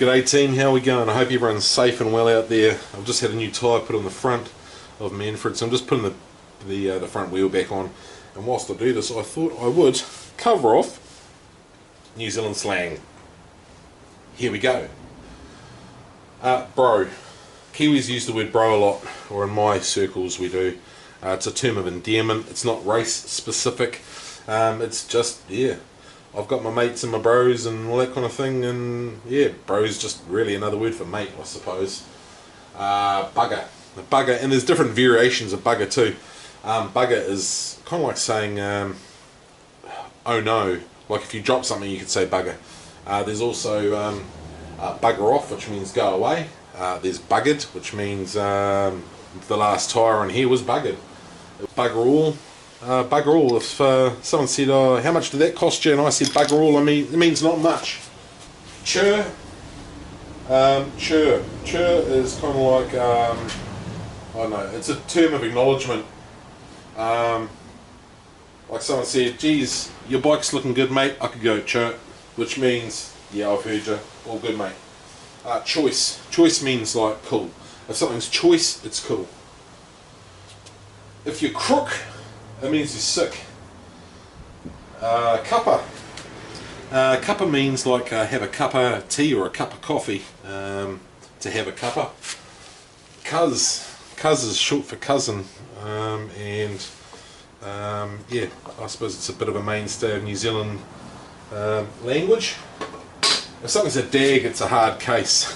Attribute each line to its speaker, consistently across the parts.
Speaker 1: G'day team, how are we going? I hope everyone's safe and well out there. I've just had a new tyre put on the front of Manfred, so I'm just putting the front wheel back on. And whilst I do this, I thought I would cover off New Zealand slang. Here we go. Bro. Kiwis use the word bro a lot, or in my circles we do. It's a term of endearment. It's not race specific. It's just, yeah, I've got my mates and my bros and all that kind of thing, and yeah, bro's just really another word for mate, I suppose. Bugger. Bugger, and there's different variations of bugger too. Bugger is kind of like saying, oh no, like if you drop something you could say bugger. There's also bugger off, which means go away. There's buggered, which means the last tyre on here was buggered. Bugger all. Bugger all. If someone said, "Oh, how much did that cost you?" and I said bugger all, I mean it means not much. Chur. Chur is kind of like I don't know. It's a term of acknowledgement. Like someone said, "Geez, your bike's looking good, mate." I could go chur, which means, "Yeah, I've heard you. All good, mate." Choice. Choice means like cool. If something's choice, it's cool. If you're crook, it means you're sick. Cuppa. Cuppa means like have a cup of tea or a cup of coffee. To have a cuppa. Cuz. Cuz is short for cousin. Yeah, I suppose it's a bit of a mainstay of New Zealand language. If something's a dag, it's a hard case,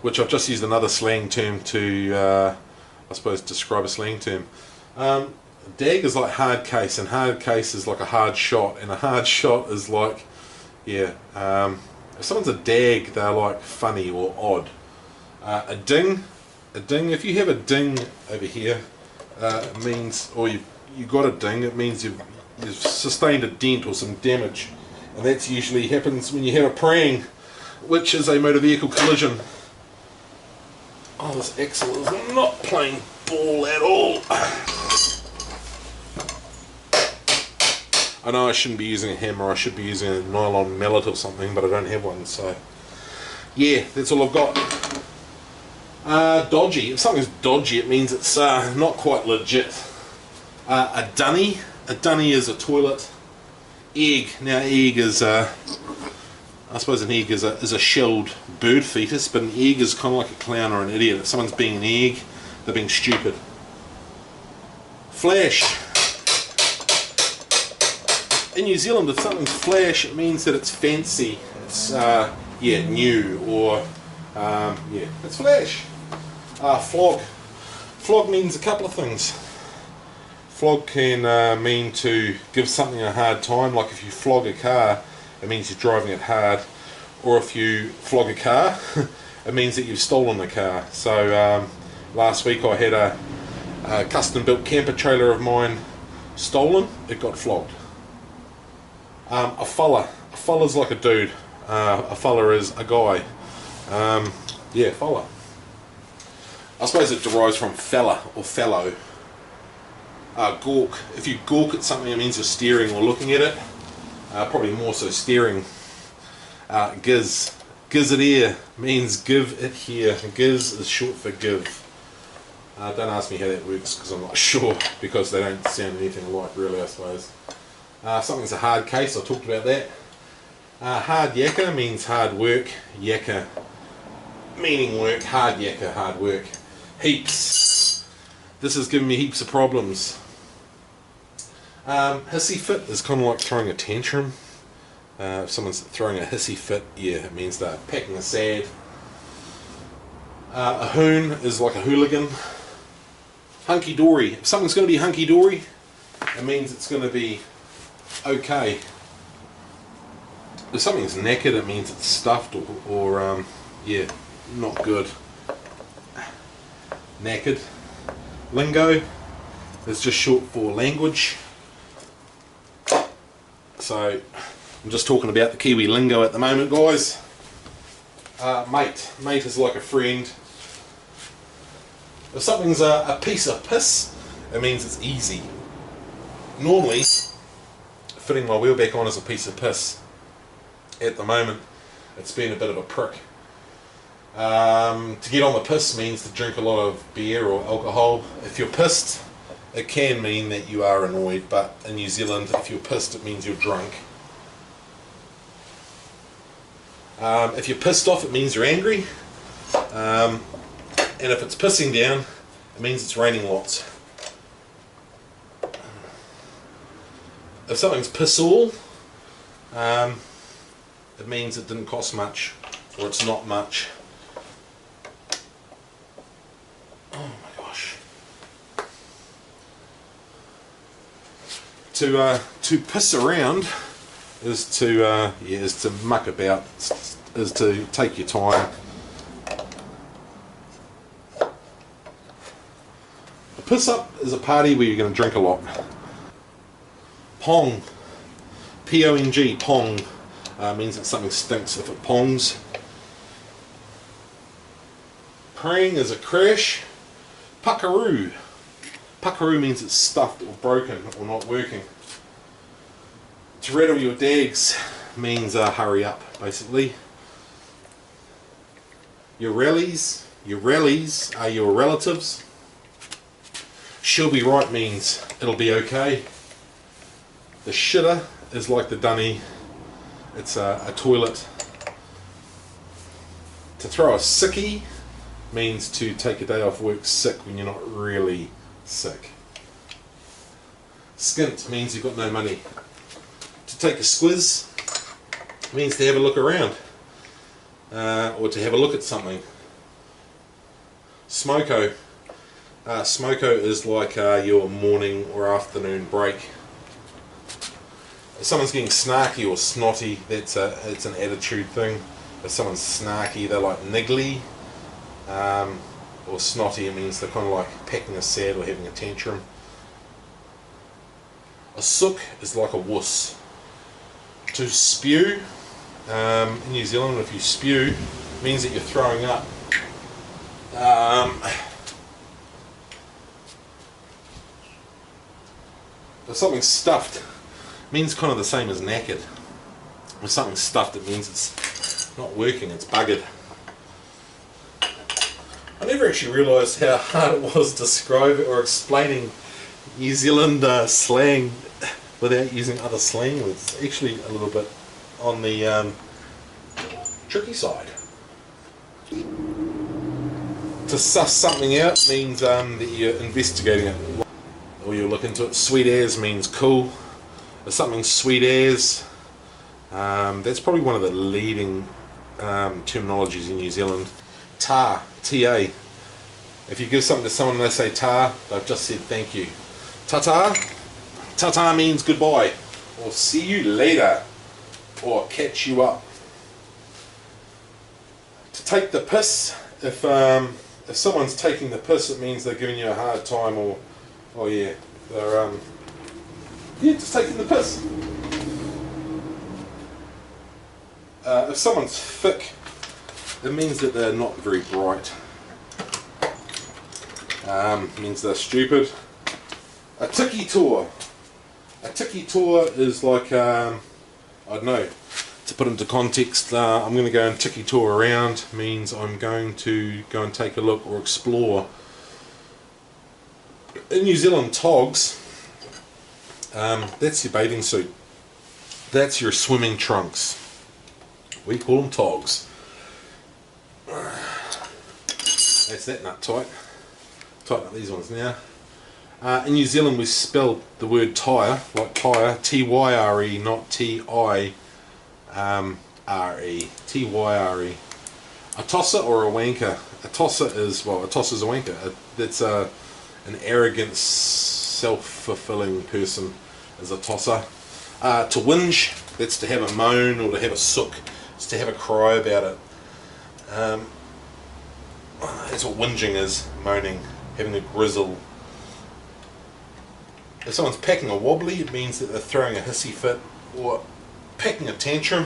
Speaker 1: which I've just used another slang term to, I suppose, describe a slang term. Dag is like hard case, and hard case is like a hard shot, and a hard shot is like, yeah, if someone's a dag, they're like funny or odd. A ding, if you have a ding over here, it means, or you got a ding, it means you've sustained a dent or some damage, and that usually happens when you have a prang, which is a motor vehicle collision. Oh, this axle is not playing ball at all. I know I shouldn't be using a hammer, I should be using a nylon mallet or something, but I don't have one, so yeah, that's all I've got. Dodgy. If something's dodgy, it means it's not quite legit. A dunny. A dunny is a toilet. Egg. Now egg is I suppose an egg is a shelled bird fetus, but an egg is kind of like a clown or an idiot. If someone's being an egg, they're being stupid. Flash. In New Zealand, if something's flash, it means that it's fancy. It's yeah, new, or yeah, it's flash. Flog. Flog means a couple of things. Flog can mean to give something a hard time, like if you flog a car, it means you're driving it hard, or if you flog a car, it means that you've stolen the car. So last week I had a custom built camper trailer of mine stolen, it got flogged. A fella's like a dude, a fella is a guy, yeah, fella. I suppose it derives from fella or fellow. Gawk. If you gawk at something, it means you're staring or looking at it. Probably more so staring. Giz. Giz it here means give it here. Giz is short for give. Don't ask me how that works because I'm not sure, because they don't sound anything alike really, I suppose. Something's a hard case, I talked about that. Hard yakka means hard work. Yakka meaning work. Hard yakka, hard work. Heaps. This has given me heaps of problems. Hissy fit is kind of like throwing a tantrum. If someone's throwing a hissy fit, yeah, it means they're packing a sad. A hoon is like a hooligan. Hunky-dory. If something's going to be hunky-dory, it means it's going to be okay. If something's knackered, it means it's stuffed or yeah, not good. Knackered. Lingo is just short for language. So I'm just talking about the Kiwi lingo at the moment, guys. Mate. Mate is like a friend. If something's a piece of piss, it means it's easy. Normally, fitting my wheel back on is a piece of piss. At the moment, it's been a bit of a prick. To get on the piss means to drink a lot of beer or alcohol. If you're pissed, it can mean that you are annoyed, but in New Zealand, if you're pissed, it means you're drunk. If you're pissed off, it means you're angry. And if it's pissing down, it means it's raining lots. If something's piss all, it means it didn't cost much, or it's not much. Oh my gosh. To piss around is to muck about, is to take your time. A piss up is a party where you're going to drink a lot. Pong, P-O-N-G, pong, means that something stinks if it pongs. Praying is a crash. Puckaroo, puckaroo means it's stuffed or broken or not working. To rattle your dags means hurry up, basically. Your rallies are your relatives. She'll be right means it'll be okay. The shitter is like the dunny, it's a toilet. To throw a sickie means to take a day off work sick when you're not really sick. Skint means you've got no money. To take a squiz means to have a look around, or to have a look at something. Smoko. Smoko is like your morning or afternoon break. If someone's getting snarky or snotty, it's an attitude thing. If someone's snarky, they're like niggly. Or snotty, it means they're kind of like packing a sad or having a tantrum. A sook is like a wuss. To spew, in New Zealand, if you spew, it means that you're throwing up. If something's stuffed, it means kind of the same as knackered. If something's stuffed, it means it's not working, it's buggered. I never actually realised how hard it was describing or explaining New Zealand slang without using other slang words. It's actually a little bit on the tricky side. To suss something out means that you're investigating it, or you look into it. Sweet as means cool. If something's sweet as, that's probably one of the leading terminologies in New Zealand. Ta, T-A. If you give something to someone and they say ta, they've just said thank you. Ta-ta. Ta-ta means goodbye, or see you later, or catch you up. To take the piss, if someone's taking the piss, it means they're giving you a hard time, or oh yeah, they're just taking the piss. If someone's thick, it means that they're not very bright. It means they're stupid. A tiki tour. A tiki tour is like, I don't know, to put into context, I'm going to go and tiki tour around, means I'm going to go and take a look or explore. In New Zealand, togs, that's your bathing suit. That's your swimming trunks. We call them togs. That's that nut tight. Tighten up these ones now. In New Zealand we spell the word tyre, like tyre, T-Y-R-E, not T-I-R-E. T-Y-R-E. A tosser or a wanker. A tosser is, well, a tosser's a wanker. That's an arrogant, self-fulfilling person is a tosser. To whinge, that's to have a moan or to have a sook. It's to have a cry about it. That's what whinging is, moaning, having a grizzle. If someone's packing a wobbly, it means that they're throwing a hissy fit or packing a tantrum.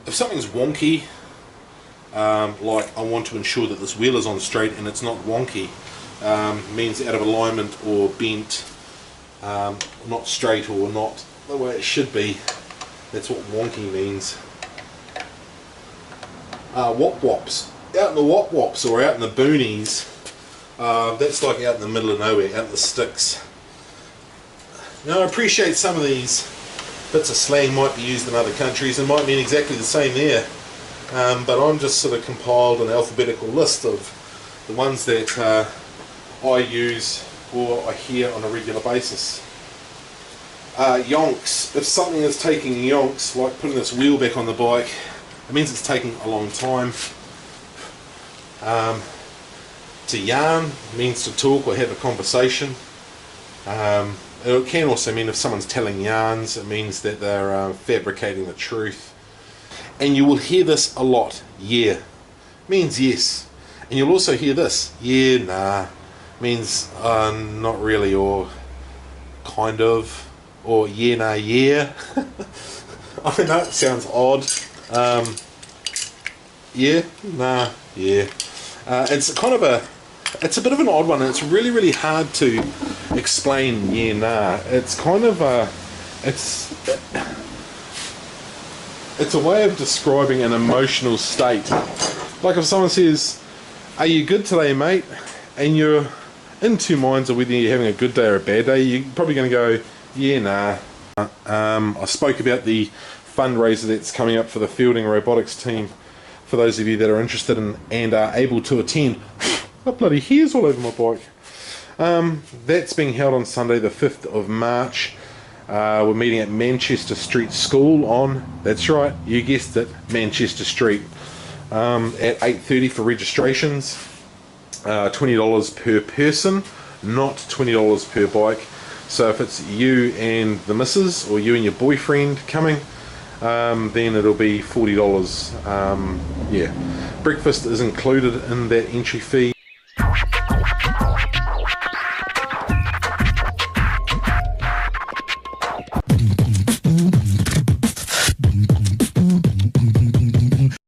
Speaker 1: If something's wonky, like I want to ensure that this wheel is on straight and it's not wonky, means out of alignment or bent, not straight or not the way it should be. That's what wonky means. wop wops. Out in the wop wops or out in the boonies, that's like out in the middle of nowhere, out in the sticks. Now I appreciate some of these bits of slang might be used in other countries and might mean exactly the same there, but I'm just sort of compiled an alphabetical list of the ones that I use or I hear on a regular basis. Yonks. If something is taking yonks, like putting this wheel back on the bike, it means it's taking a long time. To yarn means to talk or have a conversation. It can also mean if someone's telling yarns, it means that they're fabricating the truth. And you will hear this a lot. Yeah means yes. And you'll also hear this. Yeah, nah means not really, or kind of, or yeah, nah, yeah. I know it sounds odd. Yeah, nah, yeah. It's kind of it's a bit of an odd one, and it's really hard to explain. Yeah, nah. It's kind of it's a way of describing an emotional state. Like if someone says, "Are you good today, mate?" and you're in two minds of whether you're having a good day or a bad day, you're probably going to go, "Yeah, nah." I spoke about the fundraiser that's coming up for the fielding robotics team. For those of you that are interested in and are able to attend, got bloody hairs all over my bike. That's being held on Sunday the 5th of March. We're meeting at Manchester Street School on, that's right, you guessed it, Manchester Street, at 8:30 for registrations. $20 per person, not $20 per bike. So if it's you and the missus or you and your boyfriend coming, then it'll be $40. Yeah, breakfast is included in that entry fee.